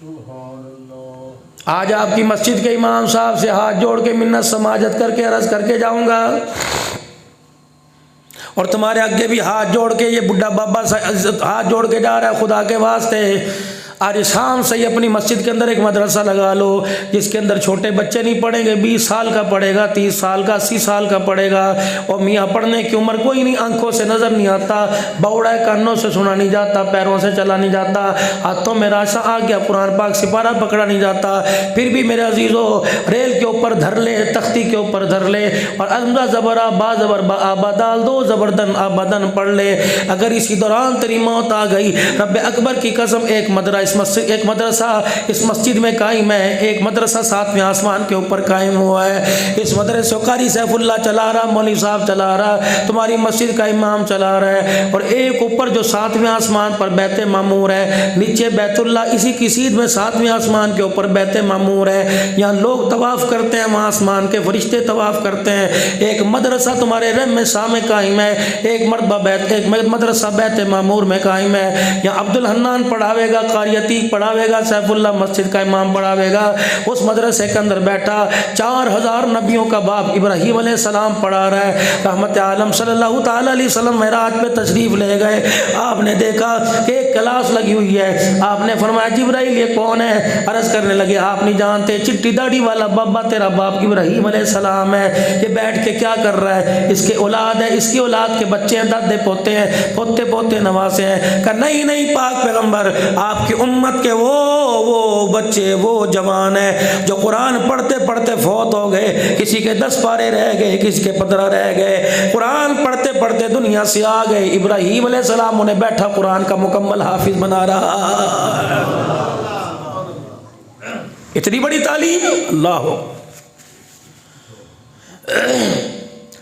आज आपकी मस्जिद के इमाम साहब से हाथ जोड़ के मिन्नत समाजत करके अर्ज करके जाऊंगा, और तुम्हारे आगे भी हाथ जोड़ के ये बुढ़ा बाबा हाथ जोड़ के जा रहा है, खुदा के वास्ते आज शाम से ही अपनी मस्जिद के अंदर एक मदरसा लगा लो जिसके अंदर छोटे बच्चे नहीं पढ़ेंगे, 20 साल का पढ़ेगा, 30 साल का, 80 साल का पढ़ेगा, और मियाँ पढ़ने की उम्र कोई नहीं, आंखों से नज़र नहीं आता, बौड़ा है, कानों से सुना नहीं जाता, पैरों से चला नहीं जाता, हाथों में राशा आ गया, कुरान पाक सिपारा पकड़ा नहीं जाता, फिर भी मेरे अजीज़ों रेल के ऊपर धर ले, तख्ती के ऊपर धर ले और अज़मा ज़बरा बा ज़बर आबा डाल दो, ज़बरदन आबदन पढ़ ले। अगर इसी दौरान तेरी मौत आ गई, रब अकबर की कसम एक मदरसा इस मस्जिद में कायम है, एक मदरसा 7वें आसमान के ऊपर कायम हुआ है। इस मदरसे को कारी सैफुल्लाह चला रहा, मौलवी साहब चला रहा, तुम्हारी मस्जिद का इमाम चला रहा है, और एक ऊपर जो 7वें आसमान पर बैत मामूर है, नीचे बैतुल्ला, इसी की सीध में 7वें आसमान के ऊपर बैत मामूर है। यहाँ लोग तवाफ़ करते हैं, वहाँ आसमान के फरिश्ते तवाफ़ करते हैं। एक मदरसा तुम्हारे रम में सामे कायम है, एक मदरसा बैत मामूर में कायम है। यहाँ अब्दुल हन्नान पढ़ावेगा, कारी अतीक पढ़ावेगा, सैफुल्लाह मस्जिद का इमाम पढ़ावेगा। उस मदरसे के अंदर बैठा 4000 नबियों का बाप इब्राहीम अलैहिस्सलाम पढ़ा रहा है। रहमत आलम सल्लल्लाहु ताला अलैहि वसल्लम मेराज पे तशरीफ ले गए, आपने देखा कि एक क्लास लगी हुई है, आपने फरमाया जिब्राइल ये कौन है? अर्ज करने लगे आप नहीं जानते, चिट्टी दाढ़ी वाला बाबा तेरा बाप इब्राहीम अलैहिस्सलाम है, ये बैठ के क्या कर रहा है? इसके औलाद है, इसकी औलाद के बच्चे हैं, दादे पोते हैं, पोते पोते नवासे हैं। कहा नहीं पाक पैगंबर, आपकी उम्मत के वो बच्चे, वो जवान है जो कुरान पढ़ते पढ़ते फौत हो गए, किसी के 10 पारे रह गए, किसी के 15 रह गए, कुरान पढ़ते पढ़ते दुनिया से आ गए। इब्राहीम अलैहिस्सलाम उन्हें बैठा कुरान का मुकम्मल हाफिज बना रहा। इतनी बड़ी तालीम, अल्लाह।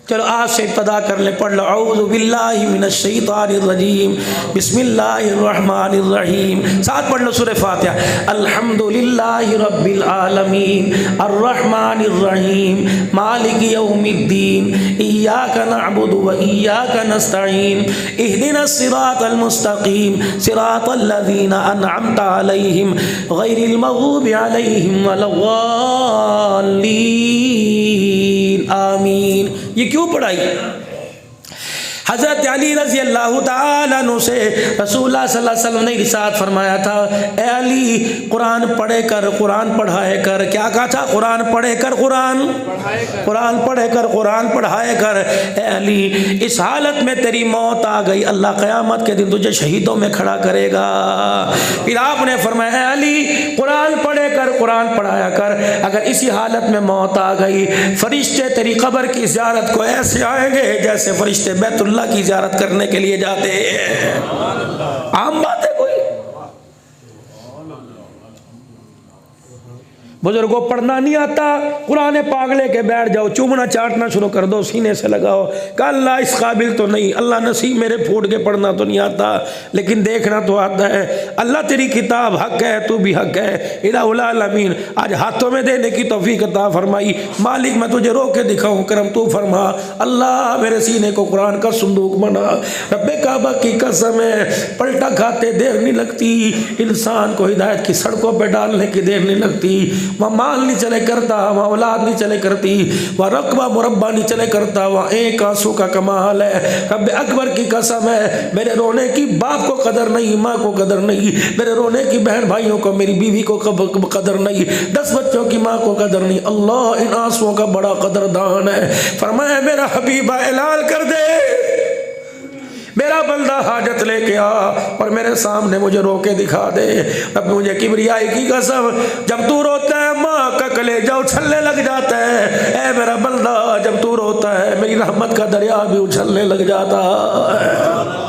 चलो आज से इब्तदा कर ले, पढ़ लो औज़ु बिल्लाहि मिनश शैतानिर रजीम, बिस्मिल्लाहिर रहमानिर रहीम। साथ पढ़ लो सूरह फातिहा। अल्हम्दुलिल्लाहि रब्बिल आलमीन अर्रहमानिर रहीम मालिकि यौमिद्दीन इय्याका नअबुदु व इय्याका नस्तईन इहदिनस सिरातल मुस्तकीम सिरातल लज़ीना अनअमता अलैहिम गैरिल मग़ज़ूबि अलैहिम वलद्दाल्लीन आमीन। ये क्यों पढ़ाई? हज़रत अली रज़ी अल्लाह ताला अन्हु से रसूलुल्लाह सल्लल्लाहु अलैहि वसल्लम ने इरशाद फरमाया था, ए अली कुरान पढ़े कर, कुरान पढ़ाए कर। क्या कहा था? कुरान पढ़े कर, कुरान पढ़े कर, कुरान पढ़ाए कर। ए अली इस हालत में तेरी मौत आ गई, अल्लाह क़यामत के दिन तुझे शहीदों में खड़ा करेगा। फिर आपने फरमाया, ए अली कुरान पढ़े कर, कुरान पढ़ाया कर। अगर इसी हालत में मौत आ गई, फरिश्ते तेरी कब्र की ज़ियारत को ऐसे आएंगे जैसे फरिश्ते बैतुल्लाह की ज़ियारत करने के लिए जाते हैं। आम बात है कोई? बुजुर्गों पढ़ना नहीं आता, कुरान पाक लेके बैठ जाओ, चूमना चाटना शुरू कर दो, सीने से लगाओ, कल अल्लाह इस काबिल तो नहीं, अल्लाह नसीब मेरे फूट के पढ़ना तो नहीं आता, लेकिन देखना तो आता है। अल्लाह तेरी किताब हक है, तू भी हक है। इलाहुल आलमीन आज हाथों में देने की तौफीक अता फरमाई। मालिक मैं तुझे रोक के दिखाऊं, करम तू फरमा। अल्लाह मेरे सीने को कुरान का संदूक बना। रब्बे काबा की कसम है, पलटा खाते देर नहीं लगती, इंसान को हिदायत की सड़कों पर डालने की देर नहीं लगती। वहाँ माल नहीं चले करता, वहाँ औलाद नहीं चले करती, वहाँ रकबा मुरब्बा नहीं चले करता, वहाँ एक आंसू का कमाल है। रब्बे अकबर की कसम है, मेरे रोने की बाप को कदर नहीं, माँ को कदर नहीं, मेरे रोने की बहन भाइयों को, मेरी बीवी को कदर नहीं, 10 बच्चों की माँ को कदर नहीं। अल्लाह इन आंसुओं का बड़ा कदरदान है। फरमाया मेरा हबीबा ऐलान कर दे, मेरा बंदा हाजत लेके आ और मेरे सामने मुझे रोके दिखा दे। अब मुझे किबरियाई की कसम, जब तू रोता है माँ का कलेजा उछलने लग जाता है। ऐ मेरा बंदा जब तू रोता है मेरी रहमत का दरिया भी उछलने लग जाता है।